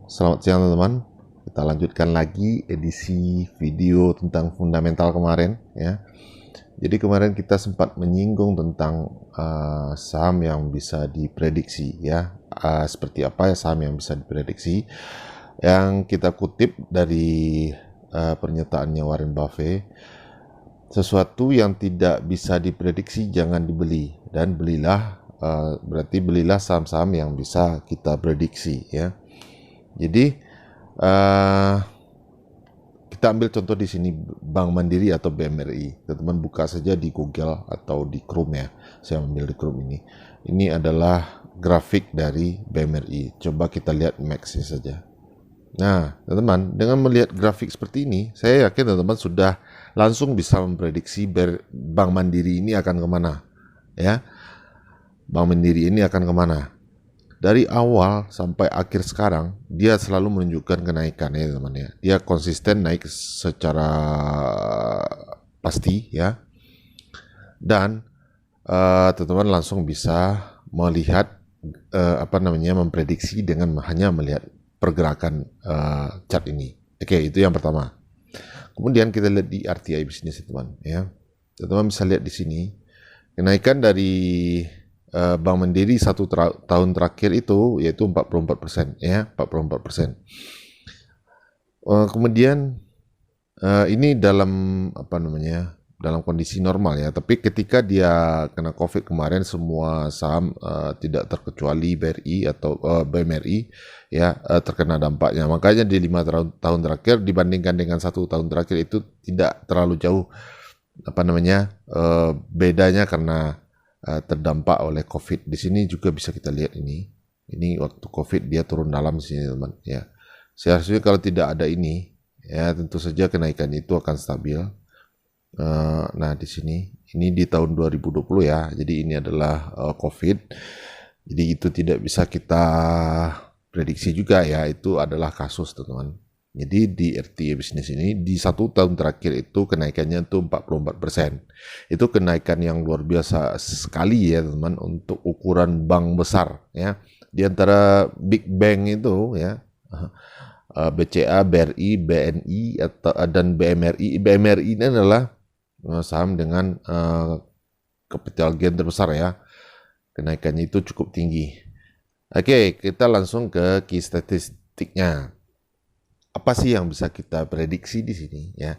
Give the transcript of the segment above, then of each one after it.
Selamat siang teman-teman. Kita lanjutkan lagi edisi video tentang fundamental kemarin ya. Jadi kemarin kita sempat menyinggung tentang saham yang bisa diprediksi ya. Seperti apa ya saham yang bisa diprediksi? Yang kita kutip dari pernyataannya Warren Buffett, sesuatu yang tidak bisa diprediksi jangan dibeli, dan belilah berarti belilah saham-saham yang bisa kita prediksi ya. Jadi kita ambil contoh di sini Bank Mandiri atau BMRI. Teman-teman buka saja di Google atau di Chrome ya. Saya ambil di Chrome ini. Ini adalah grafik dari BMRI. Coba kita lihat Max-nya saja. Nah, teman-teman, dengan melihat grafik seperti ini, saya yakin teman-teman sudah langsung bisa memprediksi Bank Mandiri ini akan kemana. Ya, Bank Mandiri ini akan kemana. Dari awal sampai akhir sekarang, dia selalu menunjukkan kenaikan ya teman ya. Dia konsisten naik secara pasti ya. Dan teman-teman langsung bisa melihat memprediksi dengan hanya melihat pergerakan chart ini. Oke, itu yang pertama. Kemudian kita lihat di RTI bisnis teman ya. Teman-teman bisa lihat di sini kenaikan dari Bank Mandiri tahun terakhir itu yaitu 44% ya, 44%. Kemudian ini dalam dalam kondisi normal ya, tapi ketika dia kena Covid kemarin semua saham tidak terkecuali BRI atau BMRI ya terkena dampaknya. Makanya di 5 tahun terakhir dibandingkan dengan 1 tahun terakhir itu tidak terlalu jauh bedanya karena terdampak oleh COVID. Di sini juga bisa kita lihat ini. Ini waktu COVID dia turun dalam di sini teman ya. Seharusnya kalau tidak ada ini ya tentu saja kenaikan itu akan stabil. Nah di sini ini di tahun 2020 ya. Jadi ini adalah COVID. Jadi itu tidak bisa kita prediksi juga ya. Itu adalah kasus teman-teman. Jadi di RTA bisnis ini di 1 tahun terakhir itu kenaikannya itu 44%. Itu kenaikan yang luar biasa sekali ya teman untuk ukuran bank besar ya. Di antara big bank itu ya BCA, BRI, BNI dan BMRI. BMRI ini adalah saham dengan capital gain terbesar ya. Kenaikannya itu cukup tinggi. Oke, kita langsung ke key statistiknya. Apa sih yang bisa kita prediksi di sini ya?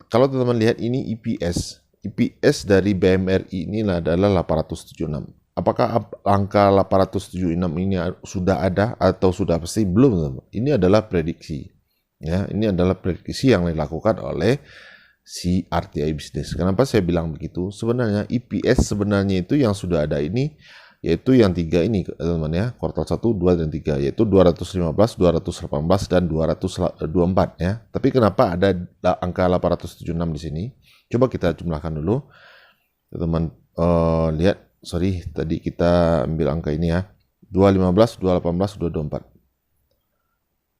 Kalau teman-teman lihat ini EPS dari BMRI ini adalah 876. Apakah angka 876 ini sudah ada atau sudah pasti? Belum, teman-teman. Ini adalah prediksi. Ya, ini adalah prediksi yang dilakukan oleh si RTI Business. Kenapa saya bilang begitu? Sebenarnya EPS sebenarnya itu yang sudah ada ini yaitu yang 3 ini teman-teman ya, kuartal 1, 2 dan 3 yaitu 215, 218 dan 224 ya. Tapi kenapa ada angka 876 di sini? Coba kita jumlahkan dulu. Teman lihat, sorry tadi kita ambil angka ini ya. 215, 218, 224.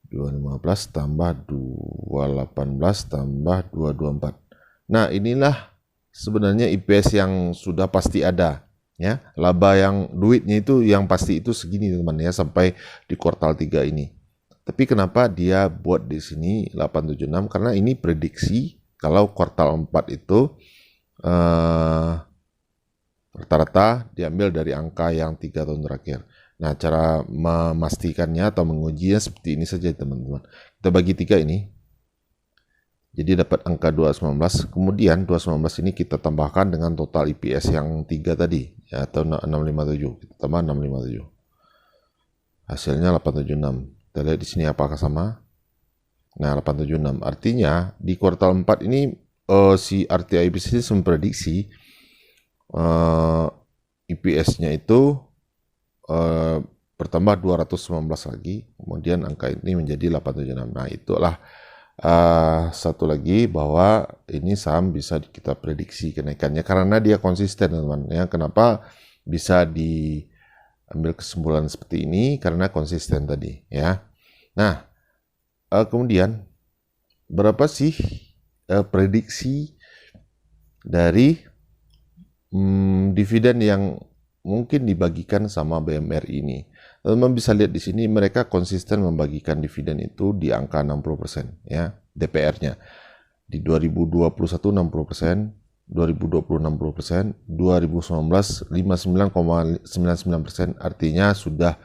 215 tambah 218 tambah 224. Nah, inilah sebenarnya EPS yang sudah pasti ada. Ya, laba yang duitnya itu yang pasti itu segini teman ya sampai di kuartal 3 ini. Tapi kenapa dia buat di sini 876? Karena ini prediksi kalau kuartal 4 itu rata-rata diambil dari angka yang 3 tahun terakhir. Nah, cara memastikannya atau mengujinya seperti ini saja teman-teman. Kita bagi 3 ini. Jadi dapat angka 219, kemudian 219 ini kita tambahkan dengan total EPS yang 3 tadi, ya, atau 657, kita tambah 657. Hasilnya 876. Kita lihat di sini apakah sama? Nah, 876. Artinya di kuartal 4 ini si RTI Business memprediksi EPS-nya itu bertambah 219 lagi, kemudian angka ini menjadi 876. Nah, itulah satu lagi bahwa ini saham bisa kita prediksi kenaikannya karena dia konsisten teman-teman ya. Kenapa bisa diambil kesimpulan seperti ini? Karena konsisten tadi ya. Nah, kemudian berapa sih prediksi dari dividen yang mungkin dibagikan sama BMRI ini? teman bisa lihat di sini mereka konsisten membagikan dividen itu di angka 60% ya, DPR-nya. Di 2021 60%, 2020 60%, 2019 59,99%, artinya sudah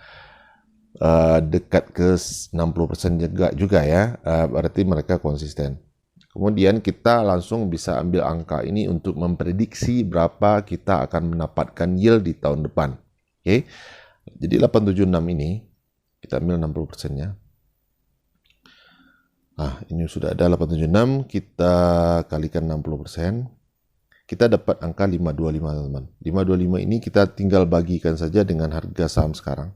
dekat ke 60% juga ya, berarti mereka konsisten. Kemudian kita langsung bisa ambil angka ini untuk memprediksi berapa kita akan mendapatkan yield di tahun depan. Oke. Jadi 876 ini kita ambil 60%-nya. Nah, ini sudah ada 876, kita kalikan 60%. Kita dapat angka 525, teman-teman. 525 ini kita tinggal bagikan saja dengan harga saham sekarang.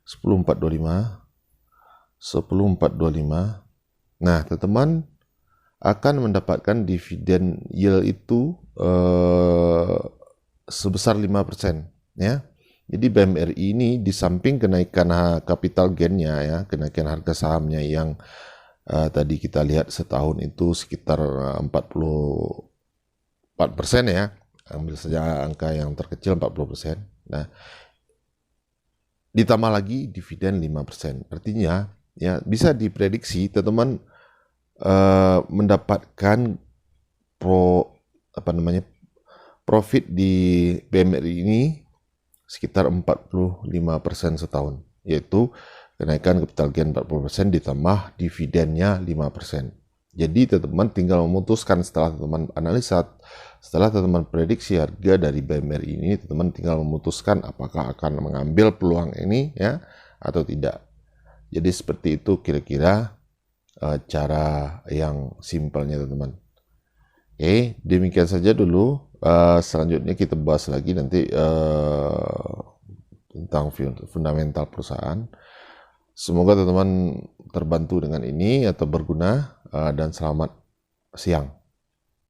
10425. 10425. Nah, teman-teman akan mendapatkan dividen yield itu sebesar 5%, ya. Jadi BMRI ini di samping kenaikan capital gain-nya ya, kenaikan harga sahamnya yang tadi kita lihat setahun itu sekitar 44% ya. Ambil saja angka yang terkecil 40%. Nah, ditambah lagi dividen 5%. Artinya ya bisa diprediksi teman-teman mendapatkan profit di BMRI ini sekitar 45% setahun, yaitu kenaikan capital gain 40% ditambah dividennya 5%. Jadi teman-teman tinggal memutuskan setelah teman analisa, setelah teman prediksi harga dari BMRI ini, teman tinggal memutuskan apakah akan mengambil peluang ini ya atau tidak. Jadi seperti itu kira-kira cara yang simpelnya teman-teman. Oke, demikian saja dulu. Selanjutnya kita bahas lagi nanti tentang fundamental perusahaan. Semoga teman-teman terbantu dengan ini atau berguna, dan selamat siang.